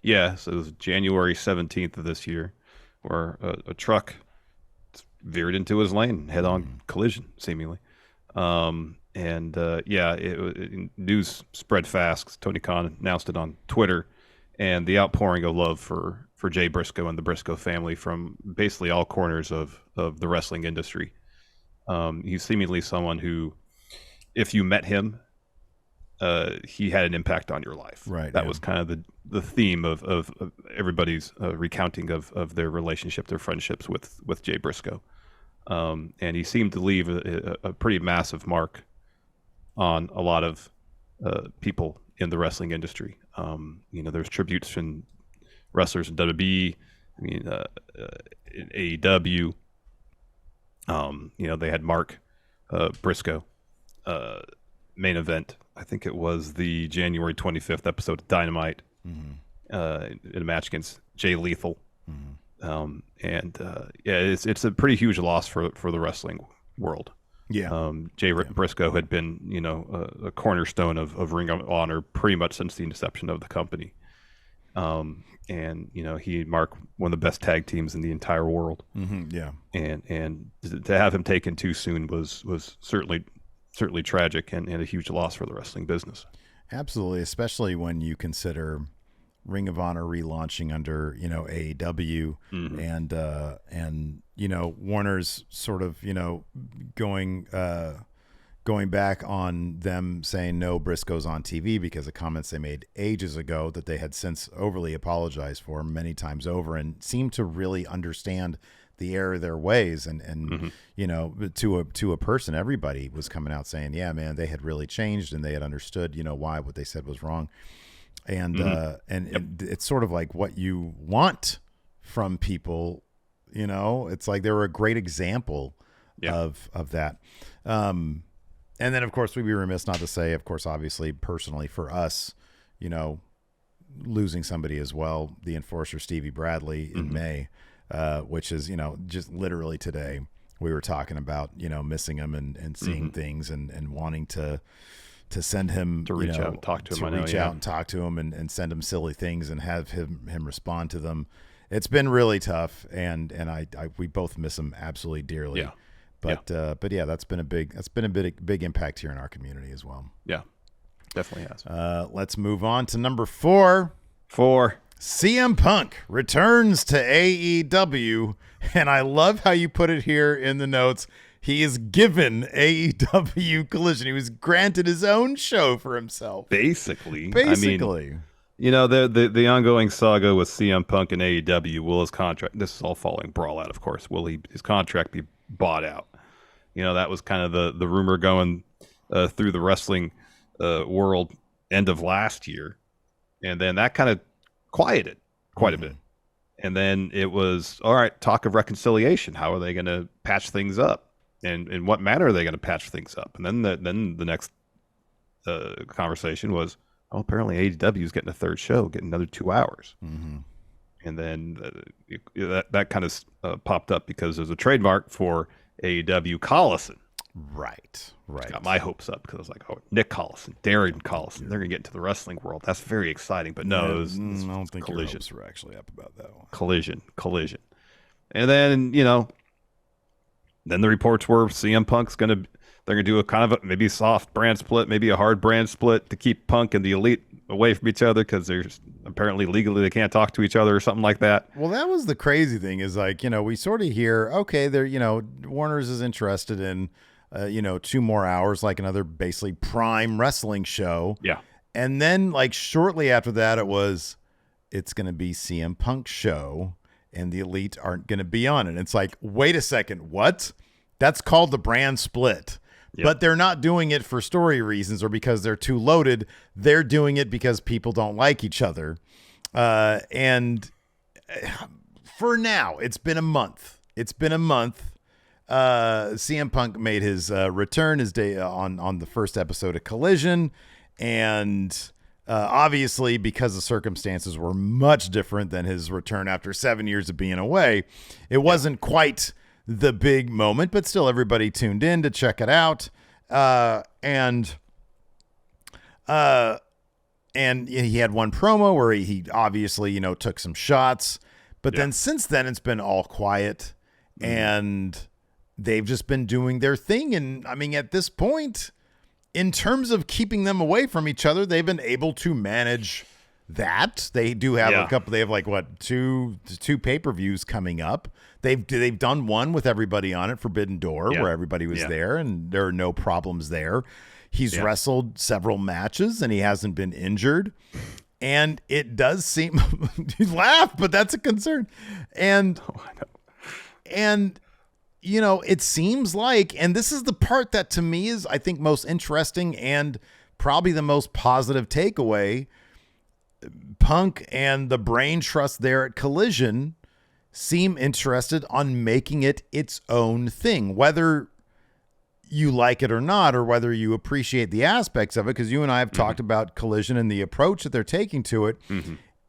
Yeah, so it was January 17th of this year, where a truck veered into his lane, head-on collision, seemingly. News spread fast. Tony Khan announced it on Twitter, and the outpouring of love for Jay Briscoe and the Briscoe family from basically all corners of the wrestling industry. He's seemingly someone who, if you met him, he had an impact on your life. Right. That was kind of the theme of everybody's recounting of their relationship, their friendships with Jay Briscoe. And he seemed to leave a pretty massive mark on a lot of people in the wrestling industry. There's tributes from wrestlers in WWE, in AEW. They had Mark Briscoe, main event. I think it was the January 25th episode of Dynamite, in a match against Jay Lethal. It's a pretty huge loss for the wrestling world. Yeah. Briscoe had been, a cornerstone of Ring of Honor pretty much since the inception of the company. And he marked one of the best tag teams in the entire world. Yeah. And to have him taken too soon was certainly tragic and a huge loss for the wrestling business. Absolutely, especially when you consider Ring of Honor relaunching under AEW, and Warner's sort of going back on them saying no, Briscoe's on TV because of comments they made ages ago that they had since overly apologized for many times over, and seemed to really understand the error of their ways. And to a person, everybody was coming out saying, yeah, man, they had really changed and they had understood, why what they said was wrong. And, and it's sort of like what you want from people, it's like they were a great example of that. And then, of course, we'd be remiss not to say, of course, obviously, personally for us, losing somebody as well, the enforcer Stevie Bradley in May, which is, just literally today we were talking about, missing him and seeing things and wanting to send him to reach out and talk to him, and talk to him and send him silly things and have him respond to them. It's been really tough. And we both miss him absolutely dearly. Yeah. But yeah, that's been a big impact here in our community as well. Yeah, definitely has. Let's move on to number 4. CM Punk returns to AEW, and I love how you put it here in the notes. He is given AEW Collision. He was granted his own show for himself. Basically. I mean, the ongoing saga with CM Punk and AEW. Will his contract? This is all following Brawl Out, of course. Will his contract be bought out? That was kind of the rumor going through the wrestling world end of last year, and then that kind of quieted quite a bit. And then it was, all right, talk of reconciliation. How are they going to patch things up, and in what manner are they going to patch things up? And then the next conversation was, oh, apparently AEW is getting a third show, getting another 2 hours. And then that kind of popped up because there's a trademark for AEW Collison. Right. Got my hopes up because I was like, oh, Nick Collison, Darren Collison, they're going to get into the wrestling world. That's very exciting. But no, it was I don't think Collision. your hopes were actually up about that one. Collision. And then, then the reports were CM Punk's they're going to do a kind of maybe soft brand split, maybe a hard brand split to keep Punk and the Elite away from each other because there's apparently legally they can't talk to each other or something like that. Well, that was the crazy thing is like, we sort of hear, okay, Warner's is interested in, 2 more hours, like another basically prime wrestling show. Yeah. And then like shortly after that, it's going to be CM Punk's show and the Elite aren't going to be on it. It's like, wait a second, what? That's called the brand split. Yep. But they're not doing it for story reasons or because they're too loaded. They're doing it because people don't like each other. And for now, it's been a month. CM Punk made his return his day on the first episode of Collision. And obviously, because the circumstances were much different than his return after 7 years of being away, it wasn't quite the big moment, but still everybody tuned in to check it out. And he had one promo where he obviously, took some shots, but then since then it's been all quiet and they've just been doing their thing. And I mean, at this point, in terms of keeping them away from each other, they've been able to manage that. They do have a couple. They have like two pay-per-views coming up. They've done one with everybody on it, Forbidden Door, where everybody was there, and there are no problems there. He's wrestled several matches, and he hasn't been injured. And it does seem you laugh, but that's a concern. And it seems like, and this is the part that to me is, I think, most interesting and probably the most positive takeaway. Punk and the brain trust there at Collision seem interested on making it its own thing. Whether you like it or not, or whether you appreciate the aspects of it, because you and I have talked about Collision and the approach that they're taking to it.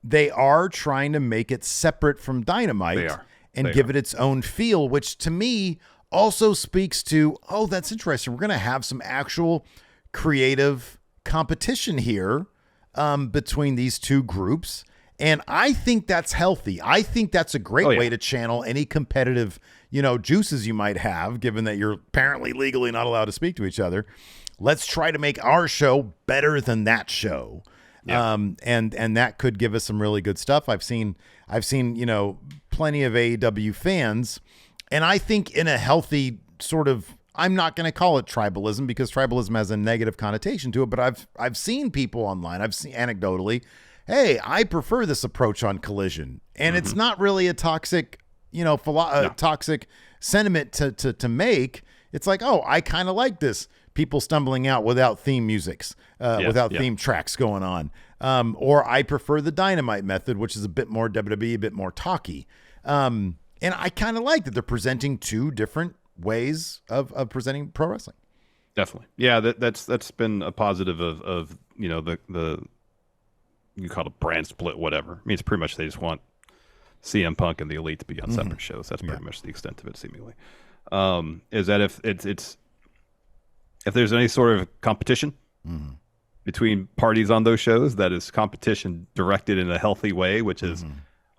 They are trying to make it separate from Dynamite and give it its own feel, which to me also speaks to, oh, that's interesting. We're going to have some actual creative competition here between these two groups. And I think that's healthy. I think that's a great way to channel any competitive, juices you might have, given that you're apparently legally not allowed to speak to each other. Let's try to make our show better than that show. Yeah. And that could give us some really good stuff. I've seen, plenty of AEW fans, and I think in a healthy sort of, I'm not going to call it tribalism because tribalism has a negative connotation to it, but I've seen people online, I've seen anecdotally, hey, I prefer this approach on Collision. And it's not really a toxic, toxic sentiment to make. It's like, oh, I kind of like this. People stumbling out without theme musics, without theme tracks going on. Or I prefer the Dynamite method, which is a bit more WWE, a bit more talky. And I kind of like that they're presenting two different ways of presenting pro wrestling. Definitely. Yeah, that's been a positive of the you call it brand split, whatever. I mean, it's pretty much they just want CM Punk and the Elite to be on separate shows. That's pretty much the extent of it, seemingly. Is that if there's any sort of competition between parties on those shows, that is competition directed in a healthy way, which is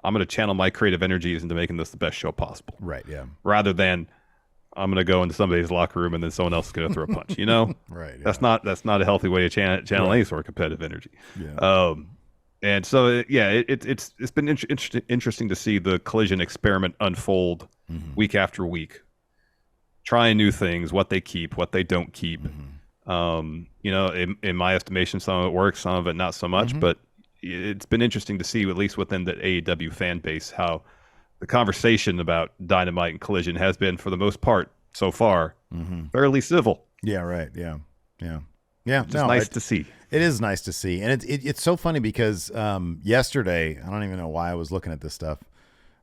I'm going to channel my creative energies into making this the best show possible. Right, yeah. Rather than I'm going to go into somebody's locker room and then someone else is going to throw a punch, Right. Yeah. That's not a healthy way to channel any sort of competitive energy. Yeah. And so, it's been interesting to see the Collision experiment unfold week after week, trying new things, what they keep, what they don't keep. In my estimation, some of it works, some of it not so much, but it's been interesting to see, at least within the AEW fan base, how the conversation about Dynamite and Collision has been, for the most part, so far, fairly civil. Yeah, right. Yeah. It's nice to see. It is nice to see. And it's so funny because yesterday, I don't even know why I was looking at this stuff.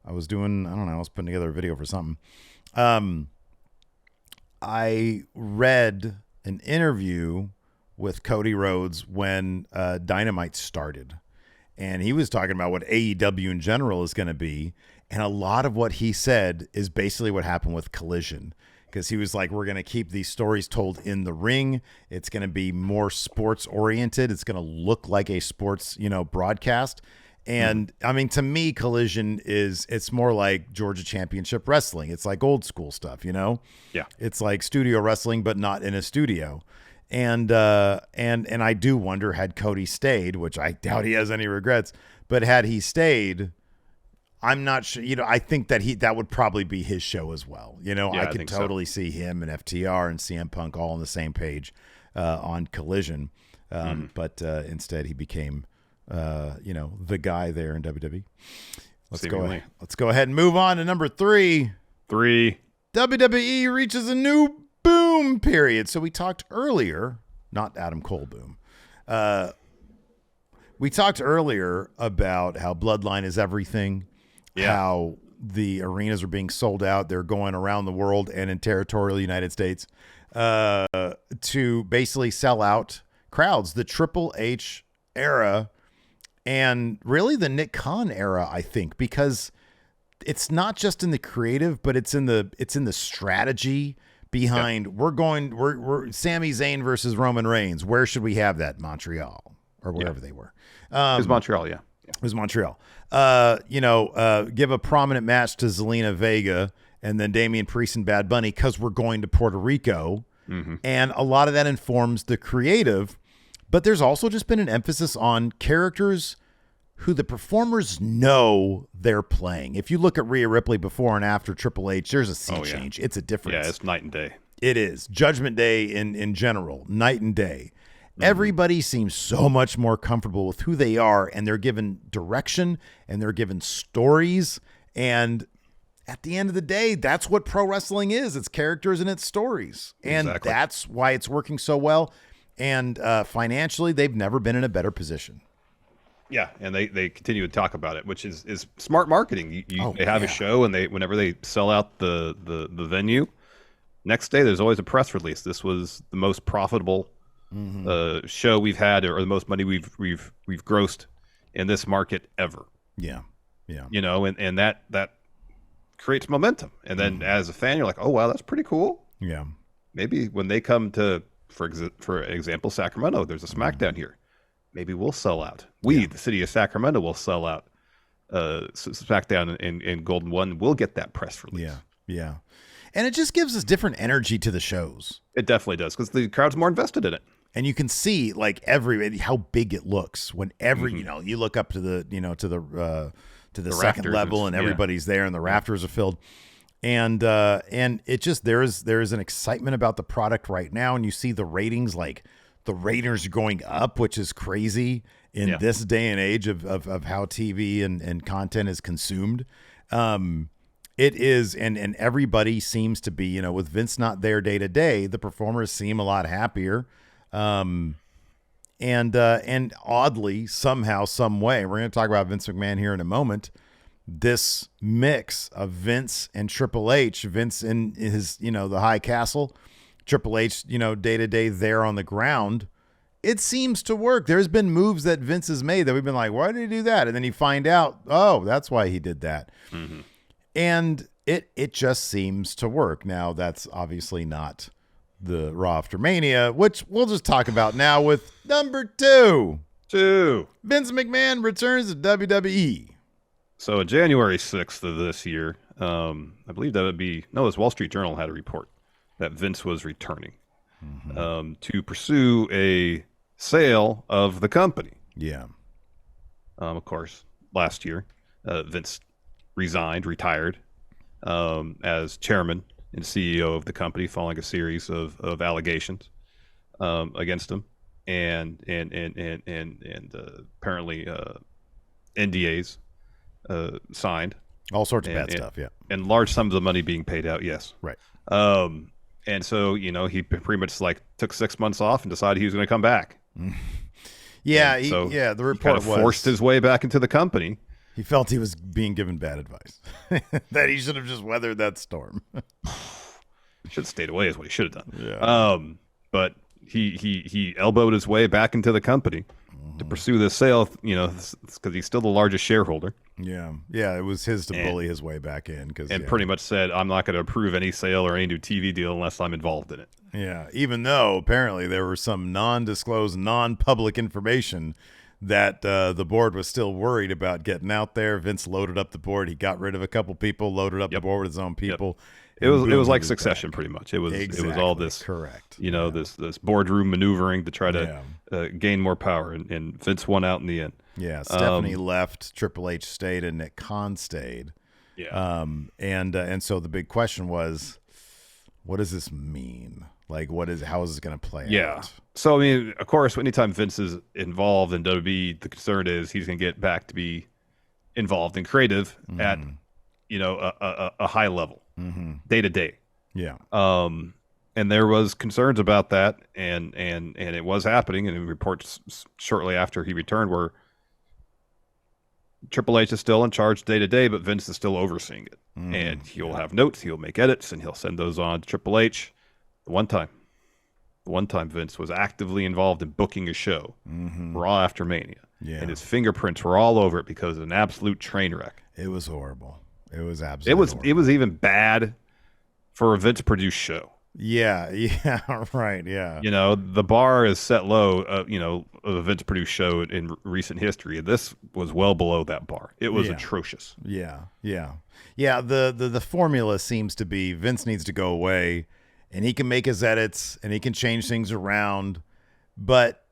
I was putting together a video for something. I read an interview with Cody Rhodes when Dynamite started. And he was talking about what AEW in general is going to be. And a lot of what he said is basically what happened with Collision. Because he was like, we're going to keep these stories told in the ring. It's going to be more sports oriented. It's going to look like a sports, broadcast. And I mean, to me, Collision it's more like Georgia Championship Wrestling. It's like old school stuff, Yeah. It's like studio wrestling, but not in a studio. And I do wonder, had Cody stayed, which I doubt he has any regrets, but had he stayed, I'm not sure. I think that would probably be his show as well. I could totally see him and FTR and CM Punk all on the same page on Collision. But instead he became, the guy there in WWE. Let's go ahead and move on to number 3. WWE reaches a new boom period. So we talked earlier, not Adam Cole boom. We talked earlier about how Bloodline is everything. How the arenas are being sold out. They're going around the world and in territorial United States to basically sell out crowds. The Triple H era and really the Nick Khan era, I think, because it's not just in the creative, but it's in the strategy behind. We're Sami Zayn versus Roman Reigns. Where should we have that? Montreal or wherever they were. It was Montreal, yeah. It was Montreal. Give a prominent match to Zelina Vega and then Damian Priest and Bad Bunny because we're going to Puerto Rico. And a lot of that informs the creative. But there's also just been an emphasis on characters who the performers know they're playing. If you look at Rhea Ripley before and after Triple H, there's a sea change. It's a difference. Yeah, it's night and day. It is. Judgment Day in general, night and day. Everybody seems so much more comfortable with who they are, and they're given direction, and they're given stories. And at the end of the day, that's what pro wrestling is. It's characters and it's stories. And that's why it's working so well. And financially, they've never been in a better position. Yeah, and they continue to talk about it, which is smart marketing. They have a show, and whenever they sell out the venue, Next day, there's always a press release. This was the most profitable show we've had, or the most money we've grossed in this market ever. Yeah. You know, and that creates momentum. And then as a fan, you're like, oh wow, that's pretty cool. Yeah. Maybe when they come to, for example, Sacramento, there's a SmackDown here. Maybe we'll sell out. The city of Sacramento, will sell out SmackDown in Golden One. We'll get that press release. Yeah. And it just gives us different energy to the shows. It definitely does, because the crowd's more invested in it. And you can see like how big it looks when you know, you look up to the, you know, to the second level and everybody's there and the rafters are filled. And it just, there is an excitement about the product right now. And you see the ratings, like the ratings going up, which is crazy in this day and age of how TV and content is consumed. It is, and everybody seems to be, you know, with Vince not there day to day, the performers seem a lot happier. And oddly, somehow, some way, we're going to talk about Vince McMahon here in a moment. This mix of Vince and Triple H, Vince in his, you know, the high castle, Triple H, you know, day to day there on the ground, it seems to work. There's been moves that Vince has made that we've been like, why did he do that? And then you find out, oh, that's why he did that. Mm-hmm. And it just seems to work. Now, that's obviously not the Raw After Mania, which we'll just talk about now with number 2. Vince McMahon returns to WWE. So January 6th of this year, I believe that would be, no, this Wall Street Journal had a report that Vince was returning to pursue a sale of the company. Yeah. Of course, last year, Vince retired as chairman and CEO of the company following a series of allegations against him and apparently NDAs signed. All sorts of bad stuff, yeah. And large sums of money being paid out, yes. Right. And so, you know, he pretty much like took 6 months off and decided he was going to come back. Yeah, the report was forced his way back into the company. He felt he was being given bad advice. That he should have just weathered that storm. Should have stayed away is what he should have done. Yeah. But he elbowed his way back into the company to pursue this sale, you know, because he's still the largest shareholder. Yeah, it was his to bully his way back in. Pretty much said, I'm not going to approve any sale or any new TV deal unless I'm involved in it. Yeah, even though apparently there was some non-disclosed, non-public information that the board was still worried about getting out there. Vince loaded up the board. He got rid of a couple people, loaded up the board with his own people. It was like Succession, pretty much. It was all this, correct. You know, this boardroom maneuvering to try to gain more power, and Vince won out in the end. Yeah, Stephanie left, Triple H stayed, and Nick Khan stayed. Yeah. And so the big question was, what does this mean? Like, how is this going to play out? So I mean, of course, anytime Vince is involved in WWE, the concern is he's going to get back to be involved in creative at, you know, a high level. Day to day. Yeah. And there was concerns about that, and it was happening, and reports shortly after he returned where Triple H is still in charge day to day, but Vince is still overseeing it. And he'll have notes, he'll make edits, and he'll send those on to Triple H. The one time Vince was actively involved in booking a show, Raw After Mania. Yeah. And his fingerprints were all over it because of an absolute train wreck. It was horrible. It was absolutely horrible. It was even bad for a Vince produced show. Yeah, right, yeah. You know, the bar is set low, you know, of a Vince produced show in recent history. This was well below that bar. It was atrocious. Yeah. The formula seems to be Vince needs to go away, and he can make his edits, and he can change things around, but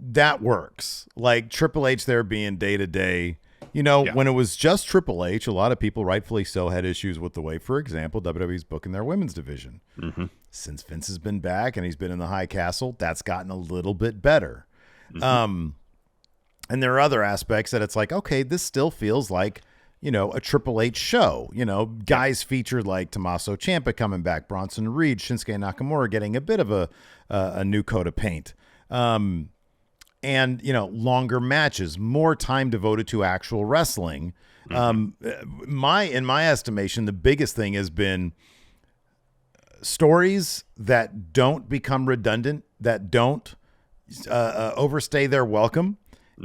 that works. Like Triple H there being day to day. You know, when it was just Triple H, a lot of people, rightfully so, had issues with the way, for example, WWE's booking their women's division. Since Vince has been back and he's been in the high castle, that's gotten a little bit better. And there are other aspects that it's like, okay, this still feels like, you know, a Triple H show. You know, guys featured like Tommaso Ciampa coming back, Bronson Reed, Shinsuke Nakamura getting a bit of a new coat of paint. And, you know, longer matches, more time devoted to actual wrestling. In my estimation, the biggest thing has been stories that don't become redundant, that don't overstay their welcome,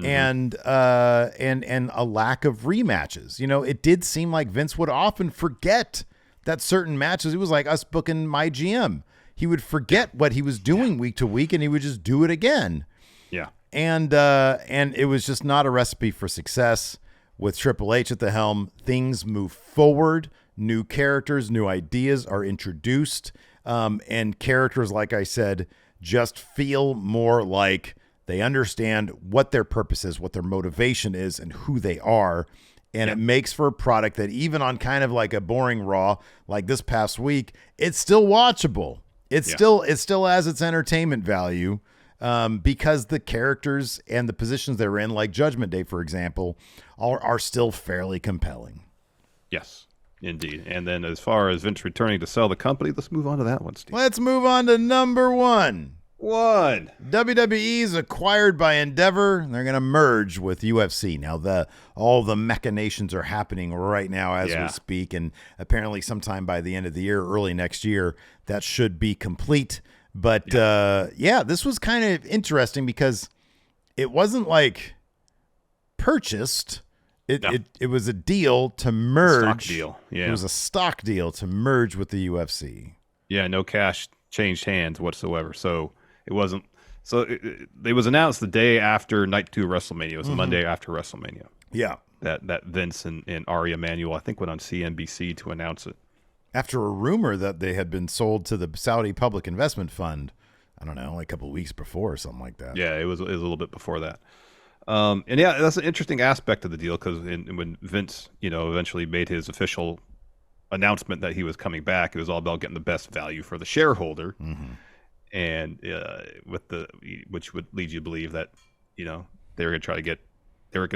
and a lack of rematches. You know, it did seem like Vince would often forget that certain matches. It was like us booking my GM. He would forget what he was doing week to week, and he would just do it again. Yeah. And it was just not a recipe for success. With Triple H at the helm, things move forward. New characters, new ideas are introduced. And characters, like I said, just feel more like they understand what their purpose is, what their motivation is, and who they are. And it makes for a product that even on kind of like a boring Raw, like this past week, it's still watchable. It still has its entertainment value. Because the characters and the positions they're in, like Judgment Day, for example, are still fairly compelling. Yes, indeed. And then as far as Vince returning to sell the company, let's move on to that one, Steve. Let's move on to number one. WWE is acquired by Endeavor. They're going to merge with UFC. Now, all the machinations are happening right now as we speak, and apparently sometime by the end of the year, early next year, that should be complete. But this was kind of interesting because it wasn't like purchased. It was a deal to merge. Stock deal. Yeah. It was a stock deal to merge with the UFC. Yeah, no cash changed hands whatsoever. So it wasn't. So it was announced the day after Night 2 WrestleMania. It was the Monday after WrestleMania. Yeah. That Vince and Ari Emanuel, I think, went on CNBC to announce it. After a rumor that they had been sold to the Saudi Public Investment Fund, I don't know, like a couple of weeks before or something like that. Yeah, it was a little bit before that. And yeah, that's an interesting aspect of the deal because when Vince, eventually made his official announcement that he was coming back, it was all about getting the best value for the shareholder, and which would lead you to believe that they were going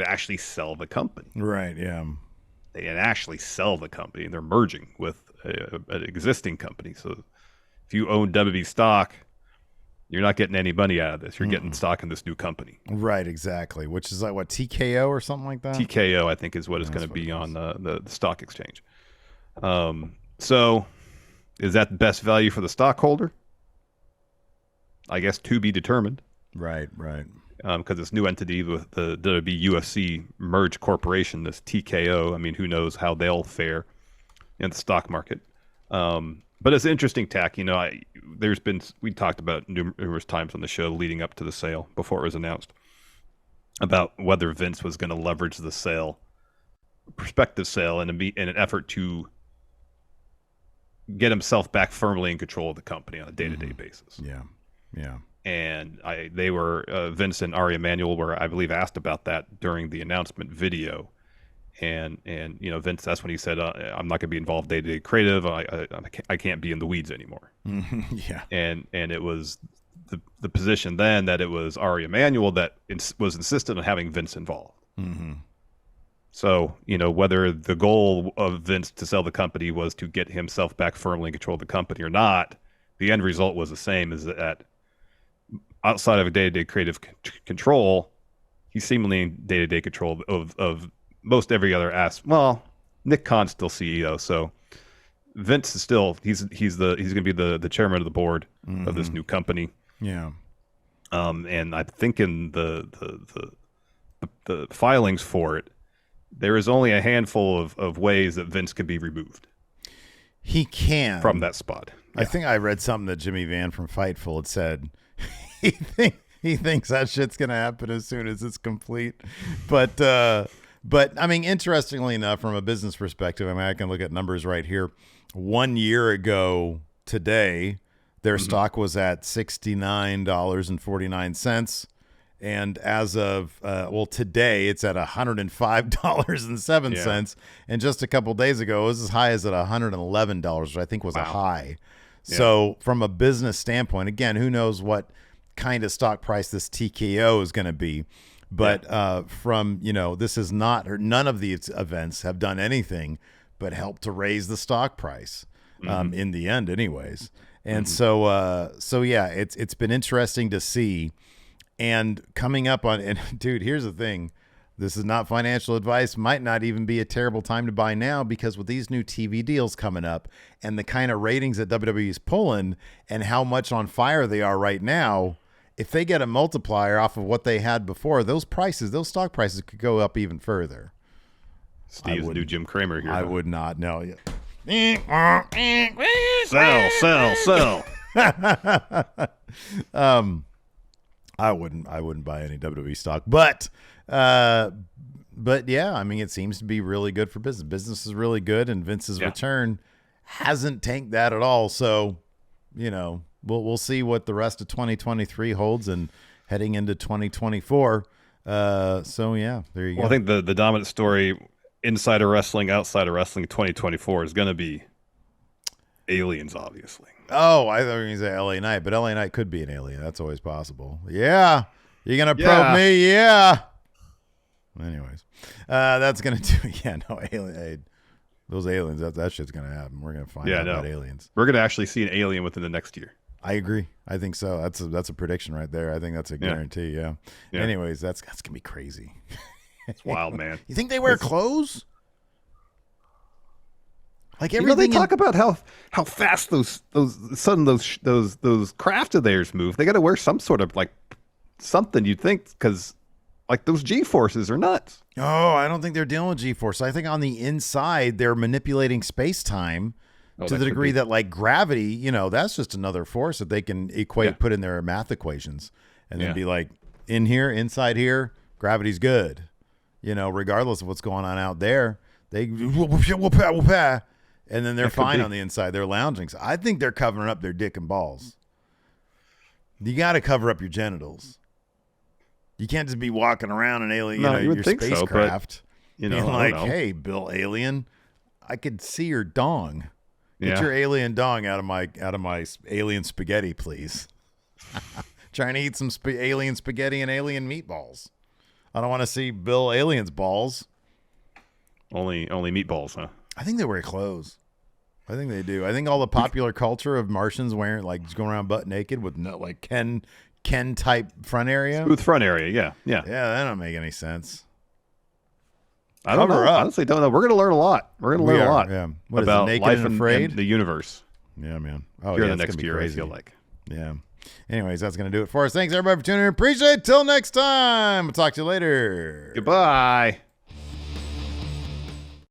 to actually sell the company. Right. Yeah. They can actually sell the company, and they're merging with an existing company. So if you own WWE stock, you're not getting any money out of this. You're getting stock in this new company. Right, exactly. Which is like what, TKO or something like that? TKO, I think, is what is going to be on the stock exchange. So is that the best value for the stockholder? I guess to be determined. Right. Because this new entity with the WWE UFC merged corporation, this TKO, I mean, who knows how they'll fare in the stock market. But it's an interesting tack. We talked about numerous times on the show leading up to the sale before it was announced about whether Vince was going to leverage the sale, prospective sale, in an effort to get himself back firmly in control of the company on a day-to-day basis. Yeah. And Vince and Ari Emanuel were, I believe, asked about that during the announcement video. And Vince, that's when he said, I'm not going to be involved day-to-day creative. I can't be in the weeds anymore. Yeah. And it was the position then that it was Ari Emanuel that was insistent on having Vince involved. So, whether the goal of Vince to sell the company was to get himself back firmly in control of the company or not, the end result was the same, is that outside of a day-to-day creative control, he's seemingly in day-to-day control of most every other aspect. Well, Nick Khan's still CEO, so Vince is still he's going to be the chairman of the board of this new company. Yeah. And I think in the filings for it, there is only a handful of ways that Vince can be removed. He can from that spot. I think I read something that Jimmy Van from Fightful had said. He thinks that shit's gonna happen as soon as it's complete. But I mean, interestingly enough, from a business perspective, I mean, I can look at numbers right here. 1 year ago today, their stock was at $69.49. And as of, today, it's at $105.07. Yeah. And just a couple days ago, it was as high as at $111, which I think was a high. Yeah. So from a business standpoint, again, who knows what kind of stock price this TKO is going to be. But this is not, or none of these events have done anything but help to raise the stock price in the end anyways. And so it's been interesting to see. And coming up on, and dude, here's the thing. This is not financial advice. Might not even be a terrible time to buy now, because with these new TV deals coming up and the kind of ratings that WWE is pulling and how much on fire they are right now, if they get a multiplier off of what they had before, those stock prices could go up even further. Steve's new Jim Cramer here. I would not know. Sell. I wouldn't buy any WWE stock, but yeah, I mean, it seems to be really good for business. Business is really good, and Vince's return hasn't tanked that at all. So, we'll see what the rest of 2023 holds, and heading into 2024. So yeah, there you go. Well, I think the dominant story inside of wrestling, outside of wrestling, 2024 is going to be aliens, obviously. Oh, I thought you were going to say LA Knight, but LA Knight could be an alien. That's always possible. Yeah. You're going to probe me? Yeah. Anyways, that's going to do. Yeah, no, alien. Those aliens, that shit's going to happen. We're going to find out about aliens. We're going to actually see an alien within the next year. I agree. I think so. That's a prediction right there. I think that's a guarantee. Yeah. Anyways, that's going to be crazy. It's wild, man. You think they wear clothes? Like everything. They talk about how fast those craft of theirs move. They got to wear some sort of like something, you'd think, because like those G-forces are nuts. Oh, I don't think they're dealing with G-force. I think on the inside they're manipulating space-time to the degree that like gravity, that's just another force that they can put in their math equations, and then be like, inside here, gravity's good. Regardless of what's going on out there, they and then they're fine on the inside. They're lounging. So I think they're covering up their dick and balls. You got to cover up your genitals. You can't just be walking around an alien, your spacecraft. So, being like, hey, Bill Alien, I could see your dong. Get your alien dong out of my alien spaghetti, please. Trying to eat some alien spaghetti and alien meatballs. I don't want to see Bill Alien's balls. Only meatballs, huh? I think they wear clothes. I think they do. I think all the popular culture of Martians wearing just going around butt naked with no like Ken type front area. Smooth front area, yeah. Yeah, that don't make any sense. I don't know. Honestly, don't know. We're going to learn a lot. We're going to learn a lot about life and the universe. Yeah, man. Oh, here in the next year, I feel like. Yeah. Anyways, that's going to do it for us. Thanks, everybody, for tuning in. Appreciate it. Till next time. We'll talk to you later. Goodbye.